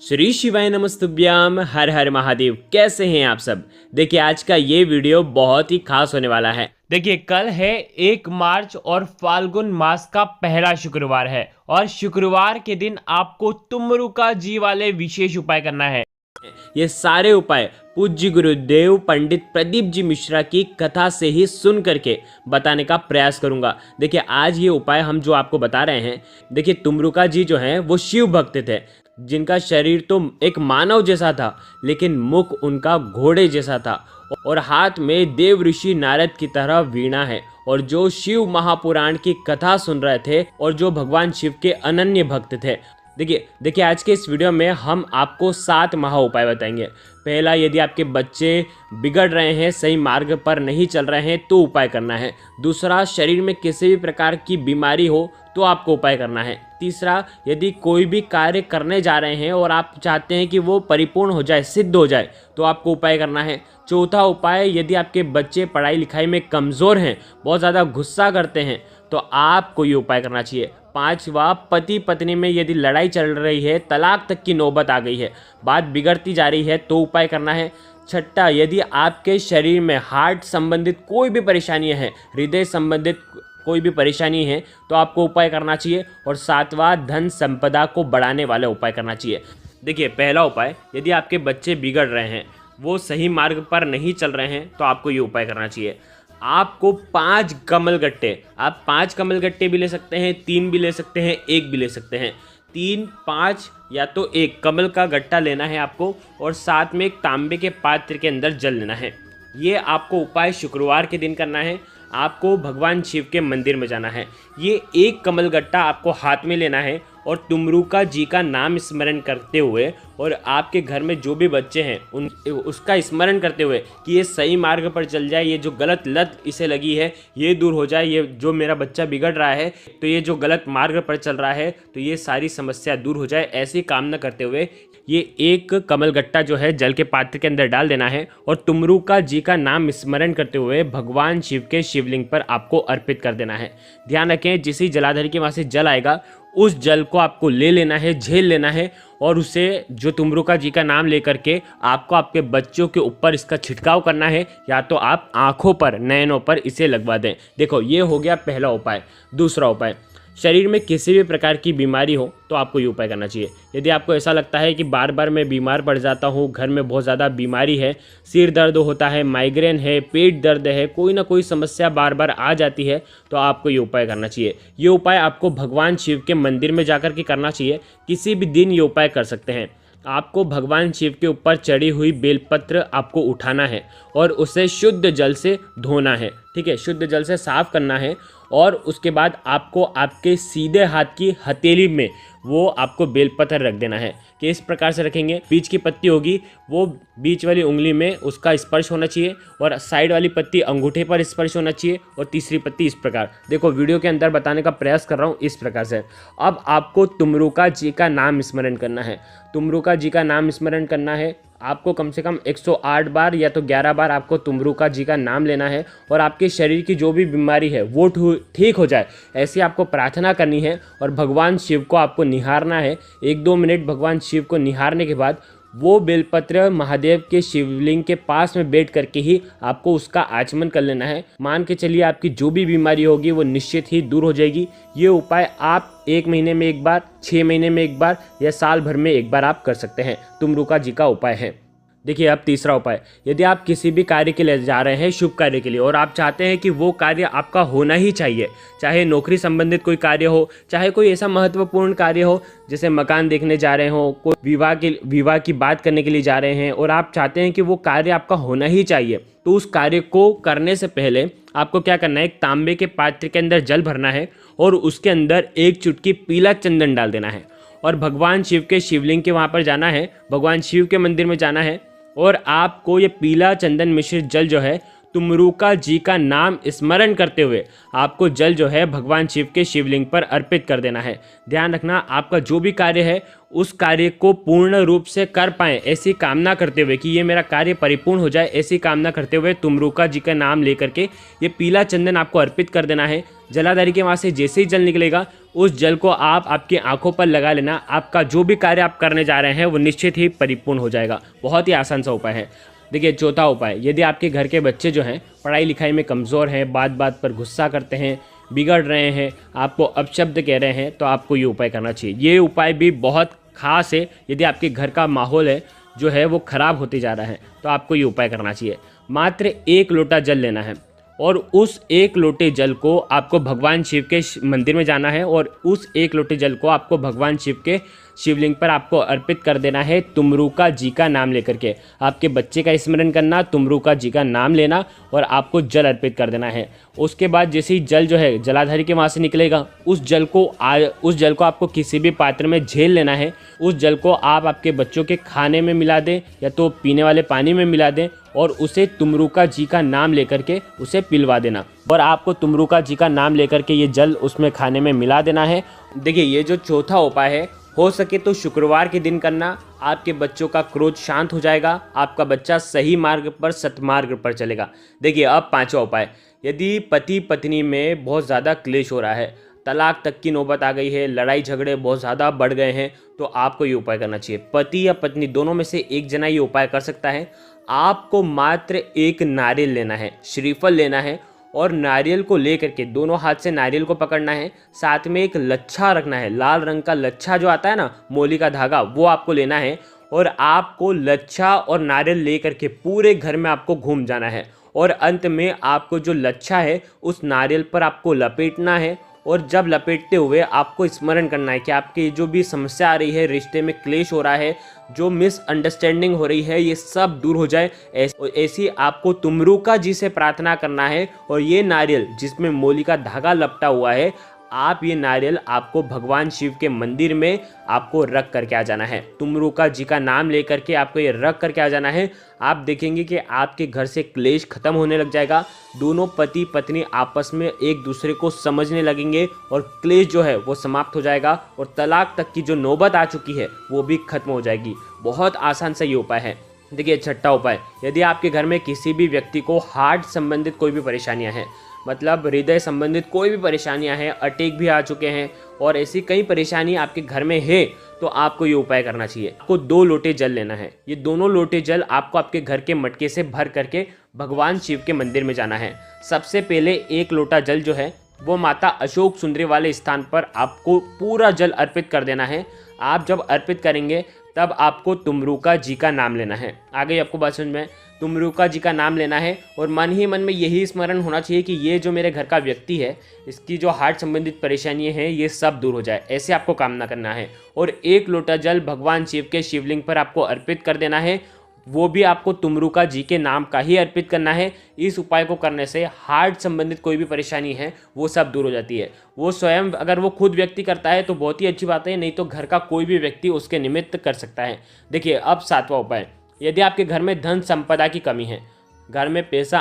श्री शिवाय नमस्तुभ्याम। हर हर महादेव। कैसे हैं आप सब। देखिए आज का ये वीडियो बहुत ही खास होने वाला है। देखिए कल है 1 मार्च और फाल्गुन मास का पहला शुक्रवार है और शुक्रवार के दिन आपको तुमरुका जी वाले विशेष उपाय करना है। ये सारे उपाय पूज्य गुरुदेव पंडित प्रदीप जी मिश्रा की कथा से ही सुन करके बताने का प्रयास करूंगा। देखिए आज ये उपाय हम जो आपको बता रहे हैं, देखिए तुमरुका जी जो हैं वो शिव भक्त थे, जिनका शरीर तो एक मानव जैसा था लेकिन मुख उनका घोड़े जैसा था और हाथ में देव ऋषि नारद की तरह वीणा है और जो शिव महापुराण की कथा सुन रहे थे और जो भगवान शिव के अनन्य भक्त थे। देखिए आज के इस वीडियो में हम आपको 7 महा उपाय बताएंगे। पहला, यदि आपके बच्चे बिगड़ रहे हैं, सही मार्ग पर नहीं चल रहे हैं तो उपाय करना है। दूसरा, शरीर में किसी भी प्रकार की बीमारी हो तो आपको उपाय करना है। तीसरा, यदि कोई भी कार्य करने जा रहे हैं और आप चाहते हैं कि वो परिपूर्ण हो जाए, सिद्ध हो जाए, तो आपको उपाय करना है। चौथा उपाय, यदि आपके बच्चे पढ़ाई लिखाई में कमज़ोर हैं, बहुत ज़्यादा गुस्सा करते हैं, तो आपको ये उपाय करना चाहिए। पांचवा, पति पत्नी में यदि लड़ाई चल रही है, तलाक तक की नौबत आ गई है, बात बिगड़ती जा रही है, तो उपाय करना है। छठा, यदि आपके शरीर में हार्ट संबंधित कोई भी परेशानी है, हृदय संबंधित कोई भी परेशानी है, तो आपको उपाय करना चाहिए। और सातवां, धन संपदा को बढ़ाने वाले उपाय करना चाहिए। देखिए पहला उपाय, यदि आपके बच्चे बिगड़ रहे हैं, वो सही मार्ग पर नहीं चल रहे हैं, तो आपको ये उपाय करना चाहिए। आपको 5 कमल गट्टे, आप 5 कमल गट्टे भी ले सकते हैं, 3 भी ले सकते हैं, 1 भी ले सकते हैं। 3, 5 या तो 1 कमल का गट्टा लेना है आपको और साथ में एक तांबे के पात्र के अंदर जल लेना है। ये आपको उपाय शुक्रवार के दिन करना है। आपको भगवान शिव के मंदिर में जाना है। ये 1 कमल गट्टा आपको हाथ में लेना है और तुमरुका जी का नाम स्मरण करते हुए और आपके घर में जो भी बच्चे हैं उसका स्मरण करते हुए कि ये सही मार्ग पर चल जाए, ये जो गलत लत इसे लगी है ये दूर हो जाए, ये जो मेरा बच्चा बिगड़ रहा है तो ये जो गलत मार्ग पर चल रहा है तो ये सारी समस्या दूर हो जाए, ऐसी कामना करते हुए ये 1 कमल गट्टा जो है जल के पात्र के अंदर डाल देना है और तुमरुका जी का नाम स्मरण करते हुए भगवान शिव के शिवलिंग पर आपको अर्पित कर देना है। ध्यान रखें, जिस ही जलाधारी के वहाँ से जल आएगा उस जल को आपको ले लेना है, झेल लेना है और उसे जो तुमरुका जी का नाम लेकर के आपको आपके बच्चों के ऊपर इसका छिड़काव करना है, या तो आप आँखों पर, नयनों पर इसे लगवा दें। देखो ये हो गया पहला उपाय। दूसरा उपाय, शरीर में किसी भी प्रकार की बीमारी हो तो आपको ये उपाय करना चाहिए। यदि आपको ऐसा लगता है कि बार बार मैं बीमार पड़ जाता हूँ, घर में बहुत ज़्यादा बीमारी है, सिर दर्द होता है, माइग्रेन है, पेट दर्द है, कोई ना कोई समस्या बार बार आ जाती है, तो आपको ये उपाय करना चाहिए। ये उपाय आपको भगवान शिव के मंदिर में जाकर के करना चाहिए। किसी भी दिन ये उपाय कर सकते हैं। आपको भगवान शिव के ऊपर चढ़ी हुई बेलपत्र आपको उठाना है और उसे शुद्ध जल से धोना है। ठीक है, शुद्ध जल से साफ करना है और उसके बाद आपको आपके सीधे हाथ की हथेली में वो आपको बेलपत्र रख देना है। कि इस प्रकार से रखेंगे, बीच की पत्ती होगी वो बीच वाली उंगली में उसका स्पर्श होना चाहिए और साइड वाली पत्ती अंगूठे पर स्पर्श होना चाहिए और तीसरी पत्ती इस प्रकार। देखो वीडियो के अंदर बताने का प्रयास कर रहा हूँ इस प्रकार से। अब आपको तुमरुका जी का नाम स्मरण करना है। तुमरुका जी का नाम स्मरण करना है। आपको कम से कम 108 बार या तो 11 बार आपको तुमरुका जी का नाम लेना है और आपके शरीर की जो भी बीमारी है वो ठीक हो जाए, ऐसी आपको प्रार्थना करनी है और भगवान शिव को आपको निहारना है। 1-2 मिनट भगवान शिव को निहारने के बाद वो बेलपत्र महादेव के शिवलिंग के पास में बैठ करके ही आपको उसका आचमन कर लेना है। मान के चलिए आपकी जो भी बीमारी होगी वो निश्चित ही दूर हो जाएगी। ये उपाय आप 1 महीने में 1 बार, 6 महीने में 1 बार या साल भर में 1 बार आप कर सकते हैं। तुमरुका जी का उपाय है। देखिए अब तीसरा उपाय, यदि आप किसी भी कार्य के लिए जा रहे हैं, शुभ कार्य के लिए, और आप चाहते हैं कि वो कार्य आपका होना ही चाहिए, चाहे नौकरी संबंधित कोई कार्य हो, चाहे कोई ऐसा महत्वपूर्ण कार्य हो जैसे मकान देखने जा रहे हो, कोई विवाह की बात करने के लिए जा रहे हैं और आप चाहते हैं कि वो कार्य आपका होना ही चाहिए, तो उस कार्य को करने से पहले आपको क्या करना है, एक तांबे के पात्र के अंदर जल भरना है और उसके अंदर 1 चुटकी पीला चंदन डाल देना है और भगवान शिव के शिवलिंग के वहाँ पर जाना है, भगवान शिव के मंदिर में जाना है और आपको ये पीला चंदन मिश्रित जल जो है तुमरुका जी का नाम स्मरण करते हुए आपको जल जो है भगवान शिव के शिवलिंग पर अर्पित कर देना है। ध्यान रखना, आपका जो भी कार्य है उस कार्य को पूर्ण रूप से कर पाएँ ऐसी कामना करते हुए कि ये मेरा कार्य परिपूर्ण हो जाए, ऐसी कामना करते हुए तुमरुका जी का नाम लेकर के ये पीला चंदन आपको अर्पित कर देना है। जलाधारी के वहाँ से जैसे ही जल निकलेगा उस जल को आप आपकी आंखों पर लगा लेना। आपका जो भी कार्य आप करने जा रहे हैं वो निश्चित ही परिपूर्ण हो जाएगा। बहुत ही आसान सा उपाय है। देखिए, चौथा उपाय, यदि आपके घर के बच्चे जो हैं पढ़ाई लिखाई में कमज़ोर हैं, बात बात पर गुस्सा करते हैं, बिगड़ रहे हैं, आपको अपशब्द कह रहे हैं, तो आपको ये उपाय करना चाहिए। ये उपाय भी बहुत खास है। यदि आपके घर का माहौल है जो है वो ख़राब होते जा रहा है तो आपको ये उपाय करना चाहिए। मात्र 1 लोटा जल लेना है और उस 1 लोटे जल को आपको भगवान शिव के मंदिर में जाना है और उस 1 लोटे जल को आपको भगवान शिव के शिवलिंग पर आपको अर्पित कर देना है तुमरुका जी का नाम लेकर के। आपके बच्चे का स्मरण करना, तुमरुका जी का नाम लेना और आपको जल अर्पित कर देना है। उसके बाद जैसे ही जल जो है जलाधारी के वहाँ से निकलेगा उस जल को आपको किसी भी पात्र में झेल लेना है। उस जल को आप आपके बच्चों के खाने में मिला दें या तो पीने वाले पानी में मिला दें और उसे तुमरुका जी का नाम लेकर के उसे पिलवा देना। और आपको तुमरुका जी का नाम लेकर के ये जल उसमें खाने में मिला देना है। देखिए, ये जो चौथा उपाय है हो सके तो शुक्रवार के दिन करना। आपके बच्चों का क्रोध शांत हो जाएगा, आपका बच्चा सही मार्ग पर सतमार्ग पर चलेगा। देखिए, अब 5वां उपाय, यदि पति पत्नी में बहुत ज़्यादा क्लेश हो रहा है, तलाक तक की नौबत आ गई है, लड़ाई झगड़े बहुत ज़्यादा बढ़ गए हैं, तो आपको ये उपाय करना चाहिए। पति या पत्नी दोनों में से एक जना ये उपाय कर सकता है। आपको मात्र 1 नारियल लेना है, श्रीफल लेना है और नारियल को लेकर के दोनों हाथ से नारियल को पकड़ना है। साथ में एक लच्छा रखना है, लाल रंग का लच्छा जो आता है ना, मोली का धागा, वो आपको लेना है और आपको लच्छा और नारियल लेकर के पूरे घर में आपको घूम जाना है और अंत में आपको जो लच्छा है उस नारियल पर आपको लपेटना है। और जब लपेटते हुए आपको स्मरण करना है कि आपकी जो भी समस्या आ रही है, रिश्ते में क्लेश हो रहा है, जो मिसअंडरस्टैंडिंग हो रही है, ये सब दूर हो जाए। ऐसी आपको तुमरुका जी से प्रार्थना करना है। और ये नारियल जिसमें मोली का धागा लपटा हुआ है, आप ये नारियल आपको भगवान शिव के मंदिर में आपको रख करके आ जाना है। तुमरुका जी का नाम लेकर के आपको ये रख करके आ जाना है। आप देखेंगे कि आपके घर से क्लेश खत्म होने लग जाएगा। दोनों पति पत्नी आपस में एक दूसरे को समझने लगेंगे और क्लेश जो है वो समाप्त हो जाएगा और तलाक तक की जो नौबत आ चुकी है वो भी खत्म हो जाएगी। बहुत आसान सा ये उपाय है। देखिए, 6वां उपाय, यदि आपके घर में किसी भी व्यक्ति को हार्ट संबंधित कोई भी परेशानियां हैं, मतलब हृदय संबंधित कोई भी परेशानियां हैं, अटैक भी आ चुके हैं और ऐसी कई परेशानी आपके घर में है, तो आपको ये उपाय करना चाहिए। आपको 2 लोटे जल लेना है। ये दोनों लोटे जल आपको आपके घर के मटके से भर करके भगवान शिव के मंदिर में जाना है। सबसे पहले 1 लोटा जल जो है वो माता अशोक सुंदरी वाले स्थान पर आपको पूरा जल अर्पित कर देना है। आप जब अर्पित करेंगे तब आपको तुमरुका जी का नाम लेना है। आ गई आपको बात समझ में? तुमरुका जी का नाम लेना है और मन ही मन में यही स्मरण होना चाहिए कि ये जो मेरे घर का व्यक्ति है, इसकी जो हार्ट संबंधित परेशानियां हैं ये सब दूर हो जाए, ऐसे आपको कामना करना है। और 1 लोटा जल भगवान शिव के शिवलिंग पर आपको अर्पित कर देना है। वो भी आपको तुमरुका जी के नाम का ही अर्पित करना है। इस उपाय को करने से हार्ट संबंधित कोई भी परेशानी है वो सब दूर हो जाती है। वो स्वयं अगर वो खुद व्यक्ति करता है तो बहुत ही अच्छी बात है, नहीं तो घर का कोई भी व्यक्ति उसके निमित्त कर सकता है। देखिए, अब 7वां उपाय, यदि आपके घर में धन संपदा की कमी है, घर में पैसे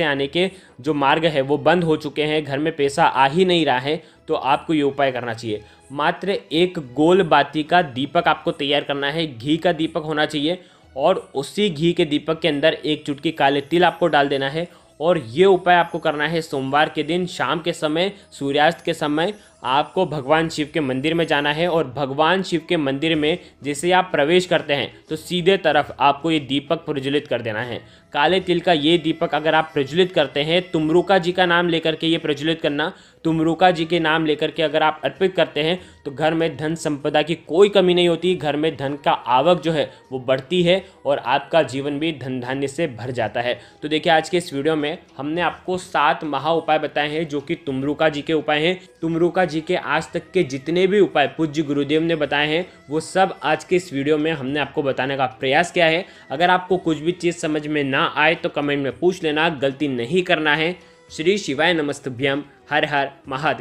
आने के जो मार्ग है वो बंद हो चुके हैं, घर में पैसा आ ही नहीं रहा है, तो आपको ये उपाय करना चाहिए। मात्र 1 गोल बाती का दीपक आपको तैयार करना है। घी का दीपक होना चाहिए और उसी घी के दीपक के अंदर 1 चुटकी काले तिल आपको डाल देना है। और ये उपाय आपको करना है सोमवार के दिन शाम के समय, सूर्यास्त के समय आपको भगवान शिव के मंदिर में जाना है। और भगवान शिव के मंदिर में जैसे आप प्रवेश करते हैं तो सीधे तरफ आपको ये दीपक प्रज्वलित कर देना है। काले तिल का ये दीपक अगर आप प्रज्वलित करते हैं, तुमरुका जी का नाम लेकर के ये प्रज्वलित करना, तुमरुका जी के नाम लेकर के अगर आप अर्पित करते हैं तो घर में धन संपदा की कोई कमी नहीं होती। घर में धन का आवक जो है वो बढ़ती है और आपका जीवन भी धन धान्य से भर जाता है। तो देखिए, आज के इस वीडियो में हमने आपको 7 महा उपाय बताए हैं जो कि तुमरुका जी के उपाय हैं। तुमरुका जी के आज तक के जितने भी उपाय पूज्य गुरुदेव ने बताए हैं वो सब आज के इस वीडियो में हमने आपको बताने का प्रयास किया है। अगर आपको कुछ भी चीज़ समझ में ना आए तो कमेंट में पूछ लेना, गलती नहीं करना है। श्री शिवाय नमस्तुभ्यम। हर हर महादेव।